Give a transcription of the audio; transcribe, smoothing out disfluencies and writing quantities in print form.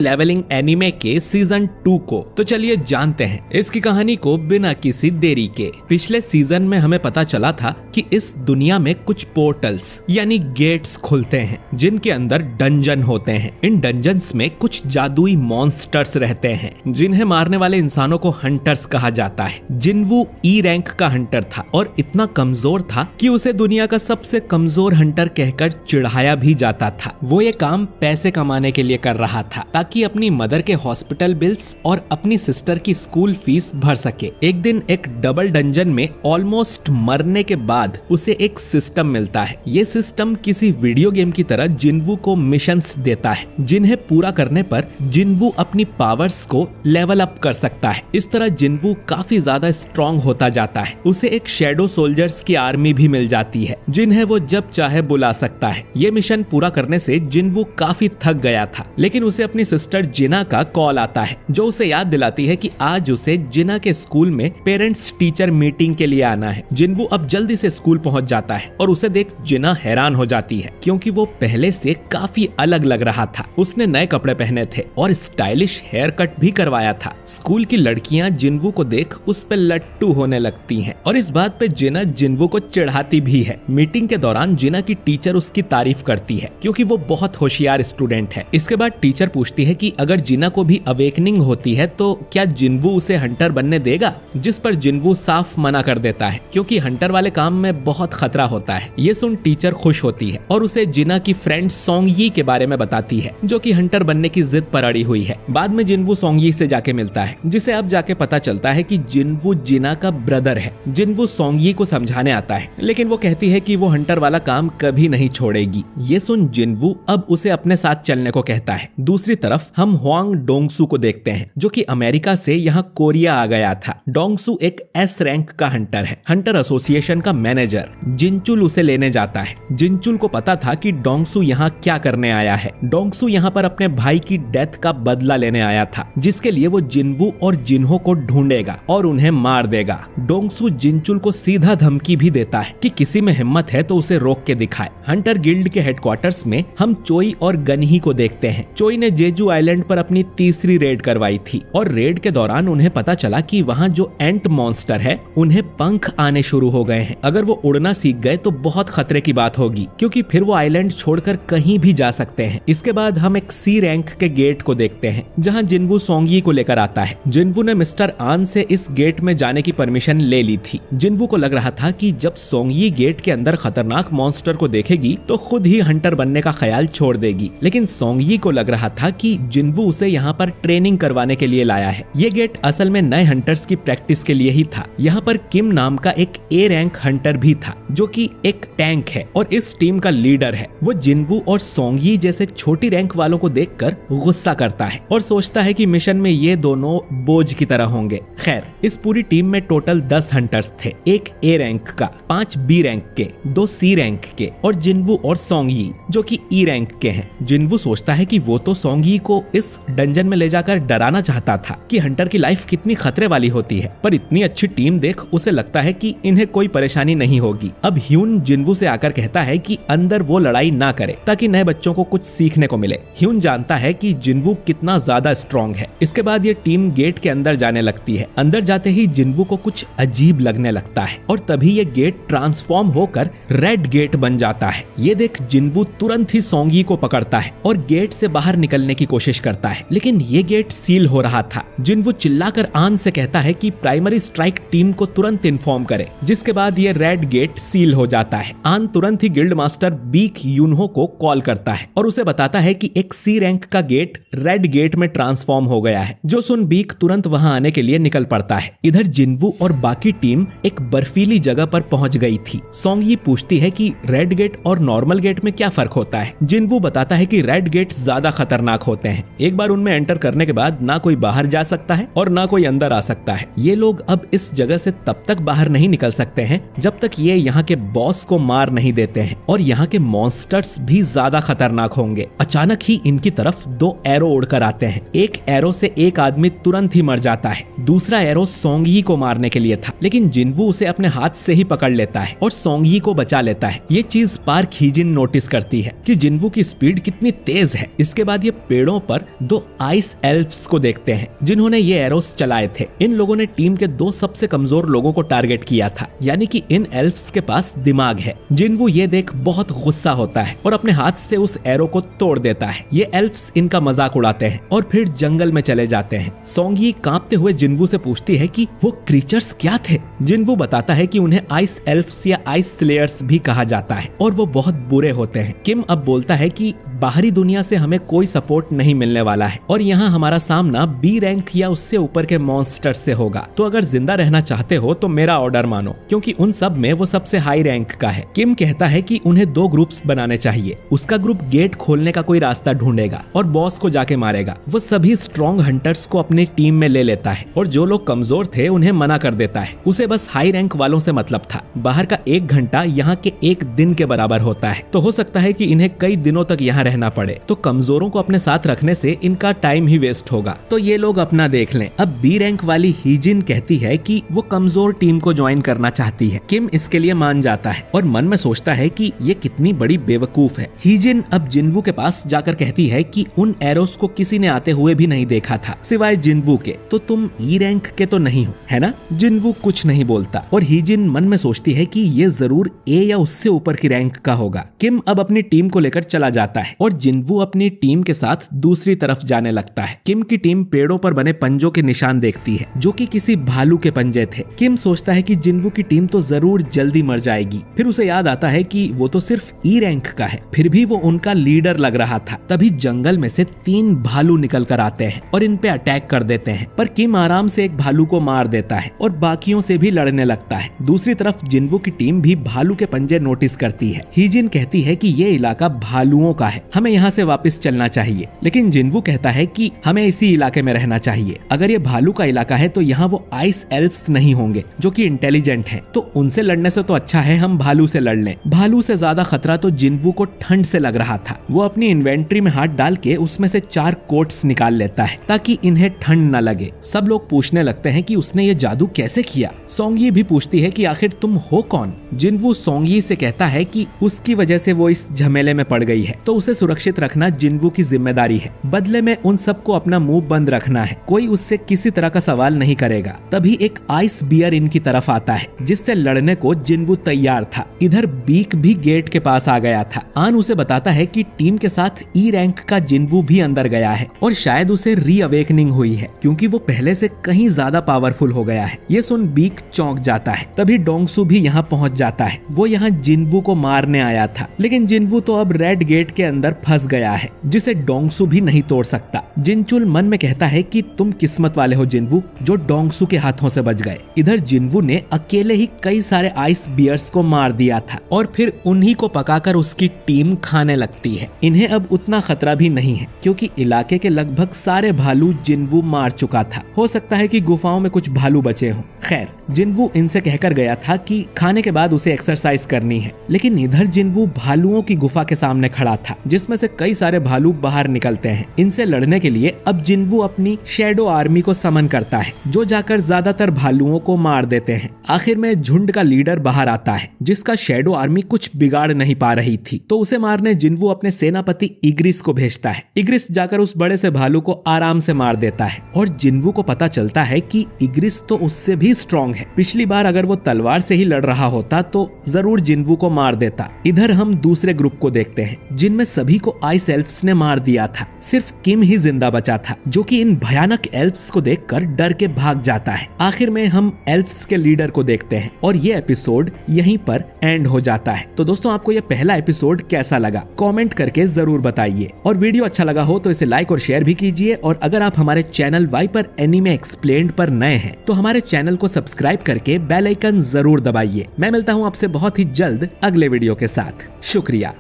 Levelling anime के season 2 को। तो चलिए जानते हैं इसकी कहानी को बिना किसी देरी के। पिछले सीजन में हमें पता चला था कि इस दुनिया में कुछ पोर्टल्स यानी गेट्स खुलते हैं जिनके अंदर डंजन होते हैं। इन डंजन्स में कुछ जादुई मॉन्स्टर्स रहते हैं जिन्हें मारने वाले इंसानों को हंटर्स कहा जाता है। जिन्वू ई रैंक का हंटर था और इतना कमजोर था कि उसे दुनिया का सबसे कमजोर हंटर कहकर चिढ़ाया भी जाता था। वो ये काम पैसे कमाने के लिए कर रहा था ताकि अपनी मदर के हॉस्पिटल बिल्स और अपनी सिस्टर की स्कूल फीस भर सके। एक दिन एक डबल डंजन में ऑलमोस्ट मरने के बाद उसे एक सिस्टम मिलता है। ये सिस्टम किसी वीडियो गेम की तरह जिन्वू को मिशंस देता है जिन्हें पूरा करने पर जिन्वू अपनी पावर्स को लेवल अप कर सकता है। इस तरह जिन्वू काफी ज्यादा स्ट्रॉन्ग होता जाता है। उसे एक शैडो सोल्जर्स की आर्मी भी मिल जाती है जिन्हें वो जब चाहे बुला सकता है। ये मिशन पूरा करने से जिन्वू काफी थक गया था, लेकिन उसे अपनी सिस्टर जिना का कॉल आता है जो उसे याद दिलाती है कि आज उसे जिना के स्कूल में पेरेंट्स टीचर मीटिंग के लिए आना है। जिन्वू अब जल्दी से स्कूल पहुंच जाता है और उसे देख जिना हैरान हो जाती है क्योंकि वो पहले से काफी अलग लग रहा था। उसने नए कपड़े पहने थे और स्टाइलिश हेयर कट भी करवाया था। स्कूल की लड़कियां जिन्वू को देख उस पे लट्टू होने लगती हैं और इस बात पे जिना जिन्वू को चिढ़ाती भी है। मीटिंग के दौरान जिना की टीचर उसकी तारीफ करती है क्योंकि वो बहुत होशियार स्टूडेंट है। इसके बाद टीचर पूछती है कि अगर जिना को भी अवेकनिंग होती है तो क्या जिन्वू उसे हंटर बनने देगा, जिस पर जिन्वू साफ मना कर देता है क्योंकि हंटर वाले काम में बहुत खतरा होता है। ये सुन टीचर खुश होती है और उसे जिना की फ्रेंड सोंगयी के बारे में बताती है जो कि हंटर बनने की जिद पर अड़ी हुई है। बाद में जिन्वू सोंगयी से जाके मिलता है जिसे अब जाके पता चलता है कि जिन्वू जिना का ब्रदर है। जिन्वू सोंगयी को समझाने आता है लेकिन वो कहती है कि वो हंटर वाला काम कभी नहीं छोड़ेगी। ये सुन जिन्वू अब उसे अपने साथ चलने को कहता है। दूसरी तरफ हम हुआंग डोंगसू को देखते हैं जो कि अमेरिका से यहाँ कोरिया आ गया था। डोंगसू एक एस रैंक का हंटर है। हंटर एसोसिएशन का मैनेजर जिनचुल उसे लेने जाता है। जिनचुल को पता था कि डोंगसू यहाँ क्या करने आया है। डोंगसू यहाँ पर अपने भाई की डेथ का बदला लेने आया था जिसके लिए वो जिन्वू और जिन्हो को ढूंढेगा और उन्हें मार देगा। डोंगसू जिनचुल को सीधा धमकी भी देता है कि किसी में हिम्मत है तो उसे रोक के दिखाए। हंटर गिल्ड के हेडक्वार्टर्स में हम चोई और गनही को देखते हैं। चोई ने जेजू आइलैंड पर अपनी तीसरी रेड करवाई थी और रेड के दौरान उन्हें पता चला कि वहाँ जो एंट मॉन्स्टर है उन्हें पंख आने शुरू हो गए हैं। अगर वो उड़ना सीख गए तो बहुत खतरे की बात होगी क्योंकि फिर वो आइलैंड छोड़कर कहीं भी जा सकते हैं। इसके बाद हम एक सी रैंक के गेट को देखते हैं जहाँ जिन्वू सोंगयी को लेकर आता है। जिन्वू ने मिस्टर आन से इस गेट में जाने की परमिशन ले ली थी। जिन्वू को लग रहा था कि जब सोंगयी गेट के अंदर खतरनाक मॉन्स्टर को देखेगी तो खुद ही हंटर बनने का ख्याल छोड़ देगी, लेकिन सोंगयी को लग रहा था कि जिन्वू उसे यहाँ पर ट्रेनिंग करवाने के लिए लाया है। ये गेट असल में नए हंटर्स की प्रैक्टिस के लिए ही था। यहाँ पर किम नाम का एक ए रैंक हंटर भी था जो कि एक टैंक है और इस टीम का लीडर है। वो जिन्वू और सोंगयी जैसे छोटी रैंक वालों को देखकर गुस्सा करता है और सोचता है कि मिशन में ये दोनों बोझ की तरह होंगे। खैर, इस पूरी टीम में टोटल 10 हंटर्स थे, एक ए रैंक का, 5 बी रैंक के, 2 सी रैंक के और जिन्वू और सोंगयी जो कि ई रैंक के हैं। जिन्वू सोचता है कि वो तो सोंगयी को इस डंजन में ले जाकर डराना चाहता था कि हंटर की लाइफ कितनी खतरे वाली होती है, पर इतनी अच्छी टीम देख उसे लगता है कि इन्हें कोई परेशानी नहीं होगी। अब ह्यून जिन्वू से आकर कहता है कि अंदर वो लड़ाई ना करे ताकि नए बच्चों को कुछ सीखने को मिले। ह्यून जानता है कि जिन्वू कितना ज्यादा स्ट्रॉन्ग है। इसके बाद ये टीम गेट के अंदर जाने लगती है। अंदर जाते ही जिन्वू को कुछ अजीब लगने लगता है और तभी ये गेट ट्रांसफॉर्म होकर रेड गेट बन जाता है। ये देख जिन्वू तुरंत ही सोंगयी को पकड़ता है और गेट से बाहर निकलने की कोशिश करता है, लेकिन ये गेट सील हो रहा था। जिन्वू चिल्लाकर आन से कहता है कि प्राइमरी स्ट्राइक टीम को तुरंत इन्फॉर्म करे, जिसके बाद ये रेड गेट सील हो जाता है। आन तुरंत ही गिल्ड मास्टर बीक यूनहो को कॉल करता है और उसे बताता है कि एक सी रैंक का गेट रेड गेट में ट्रांसफॉर्म हो गया है। जो सुन बीक तुरंत वहां आने के लिए निकल पड़ता है। इधर जिन्वू और बाकी टीम एक बर्फीली जगह पर पहुंच गई थी। सोंगयी पूछती है कि रेड गेट और नॉर्मल गेट में क्या फर्क होता है। जिन्वू बताता है कि रेड गेट ज्यादा खतरनाक होते हैं। एक बार उनमें एंटर करने के बाद ना कोई बाहर जा सकता है और ना कोई अंदर आ सकता है। ये लोग अब इस जगह से तब तक बाहर नहीं निकल सकते हैं जब तक ये यहाँ के बॉस को मार नहीं देते हैं और यहाँ के मॉन्स्टर्स भी ज्यादा खतरनाक होंगे। अचानक ही इनकी तरफ 2 एरो उड़कर आते हैं। एक एरो से एक आदमी तुरंत ही मर जाता है। दूसरा एरो सोंगयी को मारने के लिए था, लेकिन जिन्वू उसे अपने हाथ से ही पकड़ लेता है और सोंगयी को बचा लेता है। ये चीज पार्क हीजिन नोटिस करती है कि जिन्वू की स्पीड कितनी तेज है। इसके बाद ये पेड़ों पेड़ों पर 2 आइस एल्फ्स को देखते हैं जिन्होंने ये एरोस चलाए थे। इन लोगों ने टीम के 2 सबसे कमजोर लोगों को टारगेट किया था, यानी कि इन एल्फ्स के पास दिमाग है। जिन्वू ये देख बहुत गुस्सा होता है और अपने हाथ से उस एरो को तोड़ देता है। ये एल्फ्स इनका मजाक उड़ाते हैं और फिर जंगल में चले जाते हैं। सोंगी कांपते हुए जिन्वू से पूछती है कि वो क्रीचर्स क्या थे। जिन्वू बताता है कि उन्हें आइस एल्फ्स या आइस स्लेयर्स भी कहा जाता है और वो बहुत बुरे होते हैं। किम अब बोलता है कि बाहरी दुनिया से हमें कोई सपोर्ट नहीं मिलने वाला है और यहाँ हमारा सामना बी रैंक या उससे ऊपर के मॉन्स्टर से होगा। तो अगर जिंदा रहना चाहते हो तो मेरा ऑर्डर मानो, क्योंकि उन सब में वो सबसे हाई रैंक का है। किम कहता है कि उन्हें 2 ग्रुप्स बनाने चाहिए। उसका ग्रुप गेट खोलने का कोई रास्ता ढूंढेगा और बॉस को जाके मारेगा। वो सभी स्ट्रॉन्ग हंटर्स को अपनी टीम में ले लेता है और जो लोग कमजोर थे उन्हें मना कर देता है। उसे बस हाई रैंक वालों से मतलब था। बाहर का 1 घंटा यहाँ के 1 दिन के बराबर होता है, तो हो सकता है कि इन्हें कई दिनों तक यहाँ रहना पड़े। तो कमजोरों को अपने साथ रखने से इनका टाइम ही वेस्ट होगा, तो ये लोग अपना देख लें। अब बी रैंक वाली हीजिन कहती है कि वो कमजोर टीम को ज्वाइन करना चाहती है। किम इसके लिए मान जाता है और मन में सोचता है कि ये कितनी बड़ी बेवकूफ है। हीजिन अब जिन्वू के पास जाकर कहती है कि उन एरोस को किसी ने आते हुए भी नहीं देखा था सिवाय जिन्वू के, तो तुम ई रैंक के तो नहीं हो, है ना? जिन्वू कुछ नहीं बोलता और हीजिन मन में सोचती है कि ये जरूर ए या उससे ऊपर की रैंक का होगा। किम अब अपनी टीम को लेकर चला जाता है और जिन्वू अपनी टीम के साथ दूसरी तरफ जाने लगता है। किम की टीम पेड़ों पर बने पंजों के निशान देखती है जो कि किसी भालू के पंजे थे। किम सोचता है कि जिन्वू की टीम तो जरूर जल्दी मर जाएगी। फिर उसे याद आता है कि वो तो सिर्फ ई रैंक का है, फिर भी वो उनका लीडर लग रहा था। तभी जंगल में से 3 भालू निकल कर आते हैं और इन पे अटैक कर देते हैं, पर किम आराम से एक भालू को मार देता है और बाकियों से भी लड़ने लगता है। दूसरी तरफ जिन्वू की टीम भी भालू के पंजे नोटिस करती है। हीजिन कहती है कि ये इलाका भालुओं का है, हमें यहाँ से वापस चलना चाहिए, लेकिन जिन्वू कहता है कि हमें इसी इलाके में रहना चाहिए। अगर ये भालू का इलाका है तो यहाँ वो आइस एल्फ्स नहीं होंगे जो कि इंटेलिजेंट हैं, तो उनसे लड़ने से तो अच्छा है हम भालू से लड़ लें। भालू से ज्यादा खतरा तो जिन्वू को ठंड से लग रहा था। वो अपनी इन्वेंट्री में हाथ डाल के उसमें से 4 कोट्स निकाल लेता है ताकि इन्हें ठंड न लगे। सब लोग पूछने लगते हैं कि उसने ये जादू कैसे किया। सोंगी भी पूछती है कि आखिर तुम हो कौन। जिन्वू सोंगी से कहता है कि उसकी वजह से वो इस झमेले में पड़ गई है, तो उसे सुरक्षित रखना जिन्वू की जिम्मेदारी है। बदले में उन सबको अपना मुंह बंद रखना है, कोई उससे किसी तरह का सवाल नहीं करेगा। तभी एक आइस बियर इनकी तरफ आता है जिससे लड़ने को जिन्वू तैयार था। इधर बीक भी गेट के पास आ गया था। आन उसे बताता है कि टीम के साथ ई रैंक का जिन्वू भी अंदर गया है और शायद उसे रीअवेकनिंग हुई है क्योंकि वो पहले से कहीं ज्यादा पावरफुल हो गया है। ये सुन बीक चौंक जाता है। तभी डोंगसू भी यहाँ पहुँच जाता है। वो यहाँ जिन्वू को मारने आया था, लेकिन जिन्वू तो अब रेड गेट के अंदर फंस गया है जिसे डोंगसू भी नहीं तोड़ सकता। जिनचुल मन में कहता है कि तुम किस्मत वाले हो जिन्वू, जो डोंगसू के हाथों से बच गए। इधर जिन्वू ने अकेले ही कई सारे आइस बियर्स को मार दिया था और फिर उन्हीं को पकाकर उसकी टीम खाने लगती है। इन्हें अब उतना खतरा भी नहीं है क्योंकि इलाके के लगभग सारे भालू जिन्वू मार चुका था। हो सकता है कि गुफाओं में कुछ भालू बचे हों। खैर, जिन्वू इनसे कहकर गया था कि खाने के बाद उसे एक्सरसाइज करनी है, लेकिन इधर जिन्वू भालुओं की गुफा के सामने खड़ा था जिसमें से कई सारे भालू बाहर निकलते हैं। इनसे लड़ने के लिए अब जिन्वू अपनी शैडो आर्मी को समन करता है जो जाकर ज्यादातर भालुओं को मार देते हैं। आखिर में झुंड का लीडर बाहर आता है जिसका शैडो आर्मी कुछ बिगाड़ नहीं पा रही थी, तो उसे मारने जिन्वू अपने सेनापति इग्रिस को भेजता है। इग्रिस जाकर उस बड़े से भालू को आराम से मार देता है और जिन्वू को पता चलता है कि इग्रिस तो उससे भी स्ट्रॉन्ग है। पिछली बार अगर वो तलवार से ही लड़ रहा होता तो जरूर जिन्वू को मार देता। इधर हम दूसरे ग्रुप को देखते हैं जिनमें सभी को आइस एल्फ्स ने मार दिया था। सिर्फ किम ही जिंदा बचा था जो कि इन भयानक एल्फ्स को देखकर डर के भाग जाता है। आखिर में हम एल्फ्स के लीडर को देखते हैं और ये एपिसोड यहीं पर एंड हो जाता है। तो दोस्तों, आपको ये पहला एपिसोड कैसा लगा कमेंट करके जरूर बताइए और वीडियो अच्छा लगा हो तो इसे लाइक और शेयर भी कीजिए। और अगर आप हमारे चैनल वाइपर एनीमे एक्सप्लेन्ड पर नए हैं तो हमारे चैनल को सब्सक्राइब करके बेल आइकन जरूर दबाइए। मैं मिलता हूँ आपसे बहुत ही जल्द अगले वीडियो के साथ। शुक्रिया।